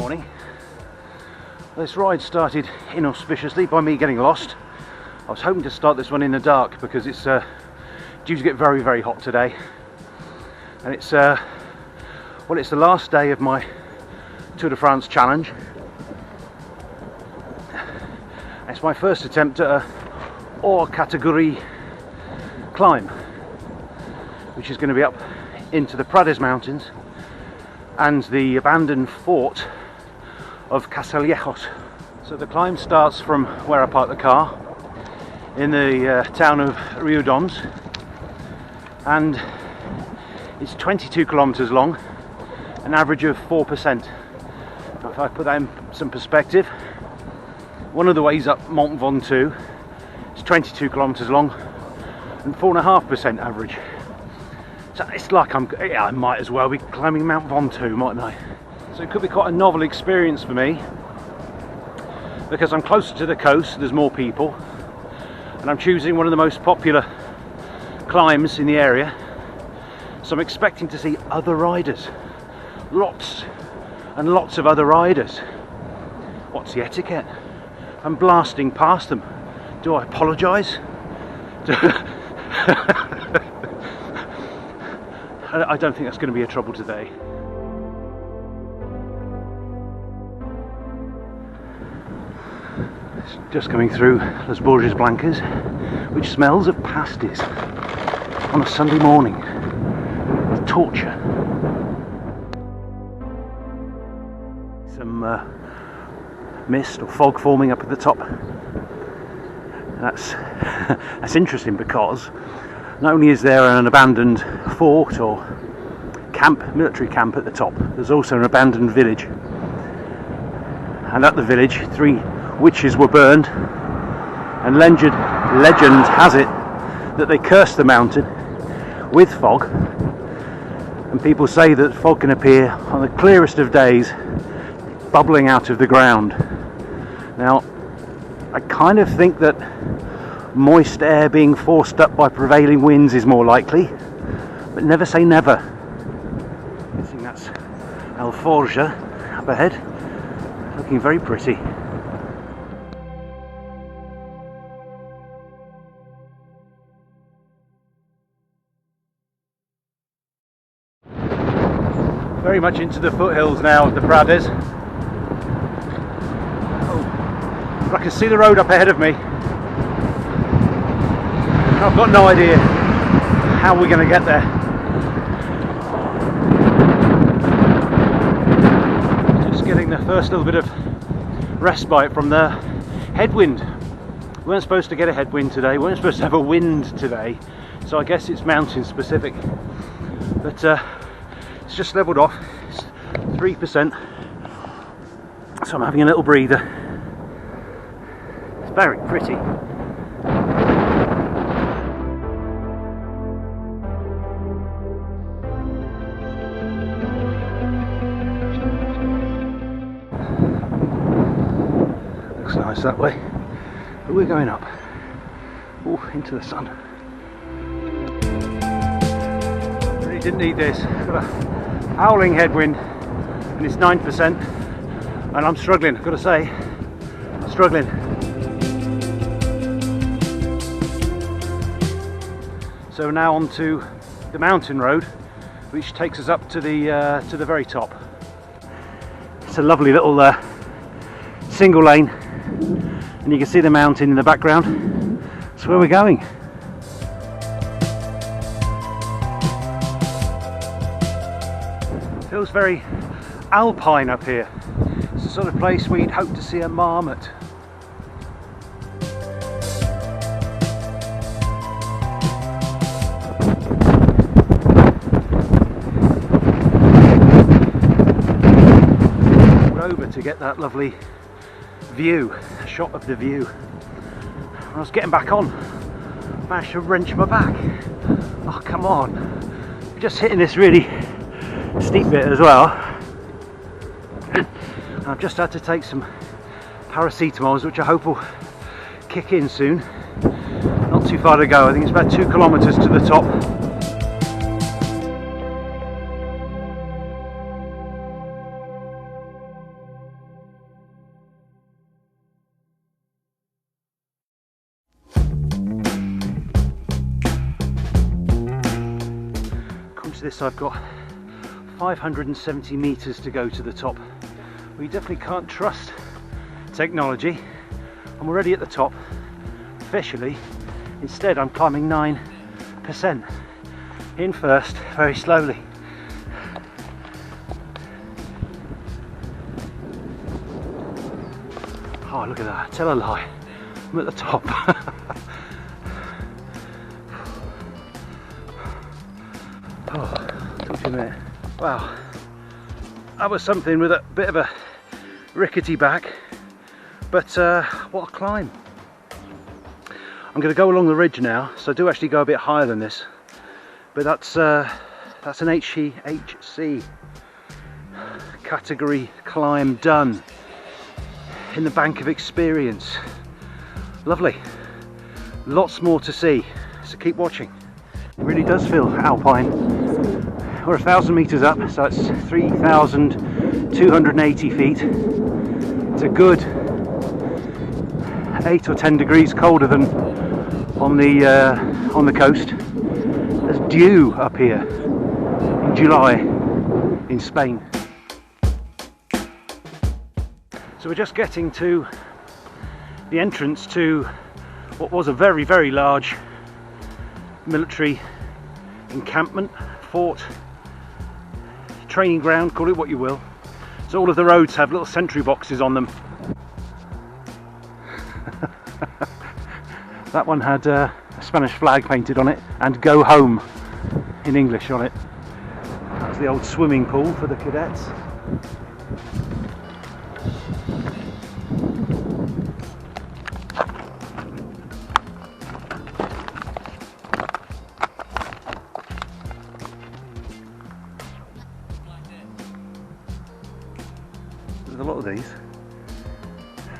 morning. This ride started inauspiciously by me getting lost. I was hoping to start this one in the dark because it's due to get very, very hot today. And it's well, it's the last day of my Tour de France challenge. It's my first attempt at a Hors Categorie climb, which is going to be up into the Prades Mountains and the abandoned fort of Casallejos. So the climb starts from where I parked the car in the town of Riudoms, and it's 22 kilometers long, an average of 4%. Now, if I put that in some perspective, one of the ways up Mont Ventoux is 22 kilometers long and 4.5% average. So it's like I might as well be climbing Mount Ventoux, mightn't I? So it could be quite a novel experience for me because I'm closer to the coast, there's more people, and I'm choosing one of the most popular climbs in the area. So I'm expecting to see other riders, lots and lots of other riders. What's the etiquette? I'm blasting past them. Do I apologise? I don't think that's going to be a trouble today. It's just coming through Las Borges Blancas, which smells of pasties on a Sunday morning. It's torture. Some mist or fog forming up at the top. That's interesting because not only is there an abandoned fort or camp, military camp at the top, there's also an abandoned village. And at the village, 3 witches were burned, and legend has it that they cursed the mountain with fog. And people say that fog can appear on the clearest of days, bubbling out of the ground. Now, I kind of think that moist air being forced up by prevailing winds is more likely, but never say never. I think that's Alforja up ahead, looking very pretty. Very much into the foothills now of the Prades. Oh, but I can see the road up ahead of me. I've got no idea how we're going to get there. Just getting the first little bit of respite from the headwind. We weren't supposed to get a headwind today, we weren't supposed to have a wind today, so I guess it's mountain specific. But it's just levelled off, it's 3%, so I'm having a little breather. It's very pretty. Looks nice that way, but we're going up, into the sun. Really didn't need this. Got a howling headwind and it's 9%, and I'm struggling, I've got to say, I'm struggling. So now on to the mountain road, which takes us up to the very top. It's a lovely little single lane, and you can see the mountain in the background. That's where we're going. Feels very alpine up here. It's the sort of place where you'd hope to see a marmot. Over to get that lovely view, a shot of the view. When I was getting back on, I managed to wrench my back. Oh, come on. Just hitting this really steep bit as well. I've just had to take some paracetamols, which I hope will kick in soon. Not too far to go, I think it's about 2 kilometers to the top. to this I've got 570 meters to go to the top. We definitely can't trust technology. I'm already at the top officially. Instead I'm climbing 9% in first, very slowly. Oh, look at that, tell a lie, I'm at the top. Oh, talk to you a minute. Wow, that was something with a bit of a rickety back, but what a climb. I'm going to go along the ridge now, so I do actually go a bit higher than this, but that's an HC category climb done in the Bank of Experience. Lovely, lots more to see, so keep watching. It really does feel alpine. We're 1,000 meters up, so it's 3,280 feet. It's a good 8 or 10 degrees colder than on the coast. There's dew up here in July in Spain. So we're just getting to the entrance to what was a very, very large military encampment, fort, training ground, call it what you will. So all of the roads have little sentry boxes on them. That one had a Spanish flag painted on it and "Go Home" in English on it. That was the old swimming pool for the cadets. There's a lot of these,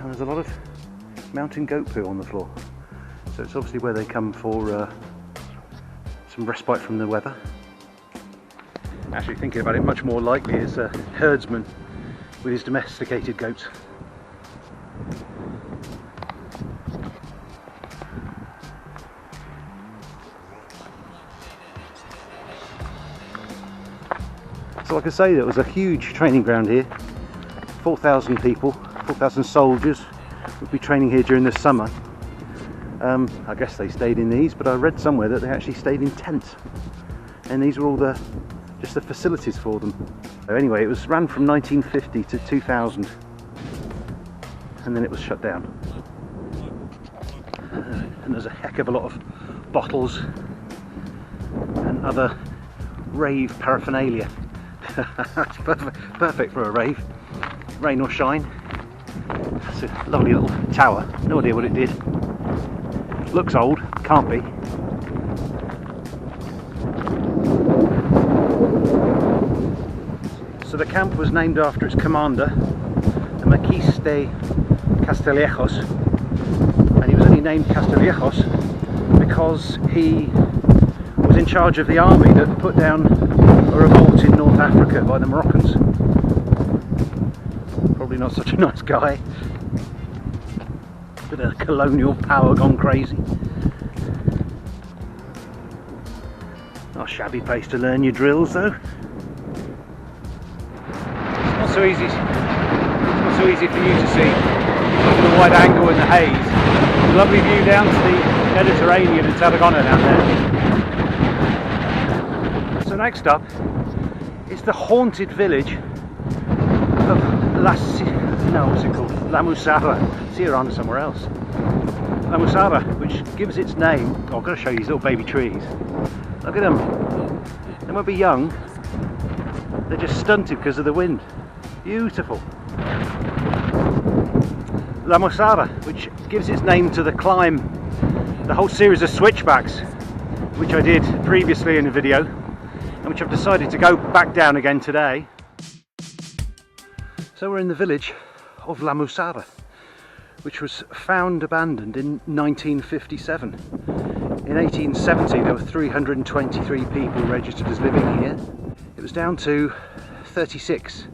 and there's a lot of mountain goat poo on the floor. So it's obviously where they come for some respite from the weather. Actually, thinking about it, much more likely is a herdsman with his domesticated goats. So like I say, there was a huge training ground here. 4,000 people, 4,000 soldiers would be training here during the summer. I guess they stayed in these, but I read somewhere that they actually stayed in tents, and these were all just the facilities for them. So anyway, it was ran from 1950 to 2000, and then it was shut down. And there's a heck of a lot of bottles and other rave paraphernalia. That's perfect for a rave, rain or shine. That's a lovely little tower, no idea what it did. Looks old, can't be. So the camp was named after its commander, the Marquis de Castillejos, and he was only named Castillejos because he was in charge of the army that put down a revolt in North Africa by the Moroccans. Probably not such a nice guy. Bit of colonial power gone crazy. Not a shabby place to learn your drills though. It's not so easy. It's not so easy for you to see the wide angle in the haze. Lovely view down to the Mediterranean and Tarragona down there. So next up is the haunted village of La Musara. See her on somewhere else. La Musara, which gives its name. Oh, I've got to show you these little baby trees. Look at them. They won't be young. They're just stunted because of the wind. Beautiful. La Musara, which gives its name to the climb, the whole series of switchbacks, which I did previously in a video, and which I've decided to go back down again today. So we're in the village of La Musara, which was found abandoned in 1957. In 1870 there were 323 people registered as living here. It was down to 36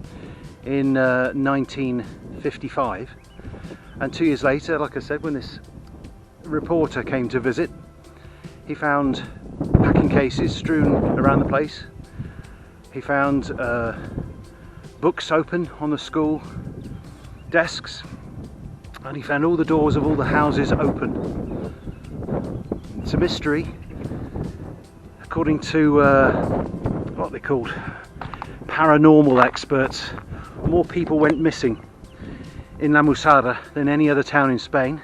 in 1955, and 2 years later, like I said, when this reporter came to visit, he found packing cases strewn around the place He found books open on the school desks, and he found all the doors of all the houses open. It's a mystery. According to what they're called, paranormal experts, more people went missing in La Musara than any other town in Spain.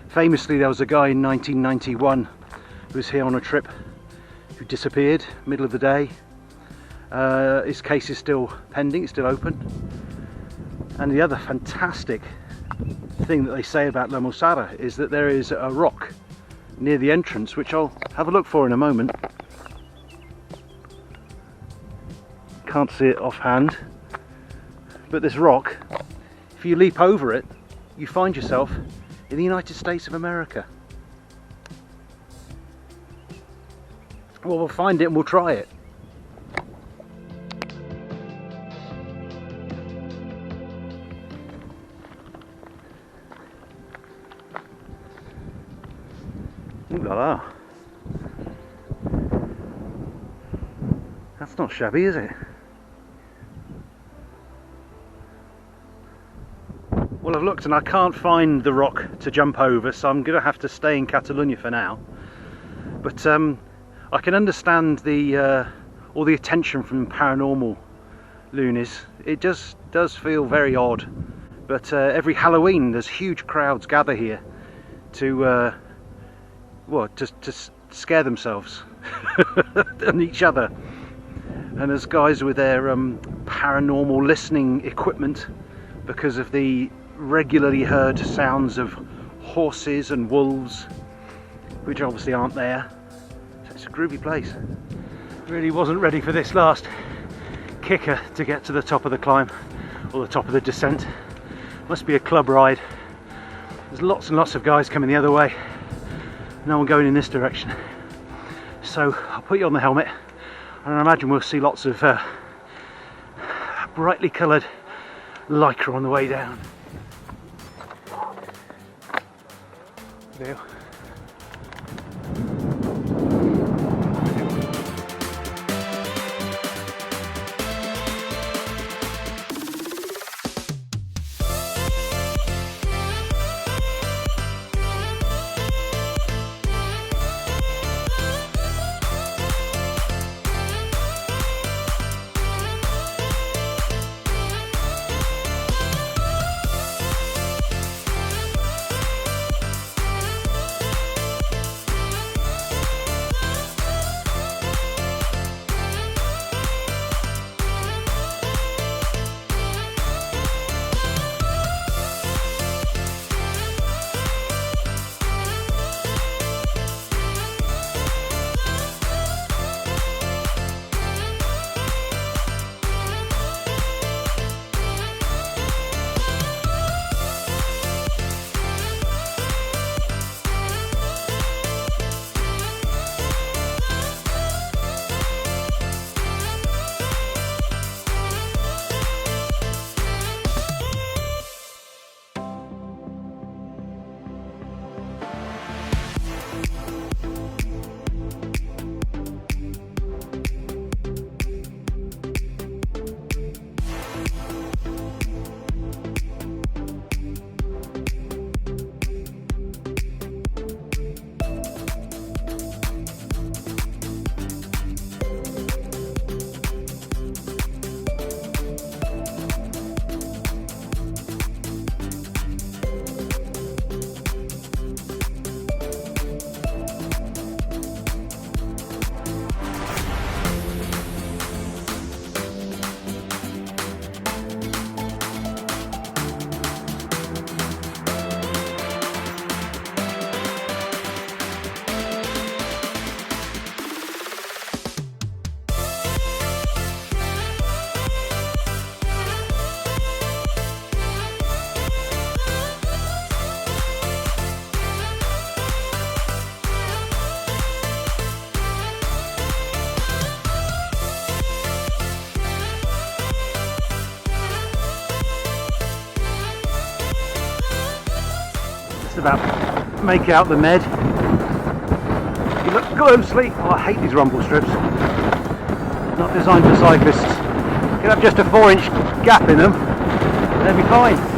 Famously, there was a guy in 1991 who was here on a trip who disappeared middle of the day. His case is still pending, it's still open. And the other fantastic thing that they say about La Musara is that there is a rock near the entrance, which I'll have a look for in a moment. Can't see it offhand, but this rock, if you leap over it, you find yourself in the United States of America. Well, we'll find it and we'll try it. Ooh la la. That's not shabby, is it? Well, I've looked and I can't find the rock to jump over, so I'm going to have to stay in Catalonia for now. But I can understand the all the attention from paranormal loonies. It just does feel very odd. But every Halloween there's huge crowds gather here to to scare themselves and each other. And there's guys with their paranormal listening equipment because of the regularly heard sounds of horses and wolves, which obviously aren't there. So it's a groovy place. Really wasn't ready for this last kicker to get to the top of the climb, or the top of the descent. Must be a club ride. There's lots and lots of guys coming the other way, no one going in this direction. So I'll put you on the helmet, and I imagine we'll see lots of brightly coloured lycra on the way down. There. About make out the med. If you look closely, oh, I hate these rumble strips. not designed for cyclists. You can have just a 4-inch gap in them, and they'll be fine.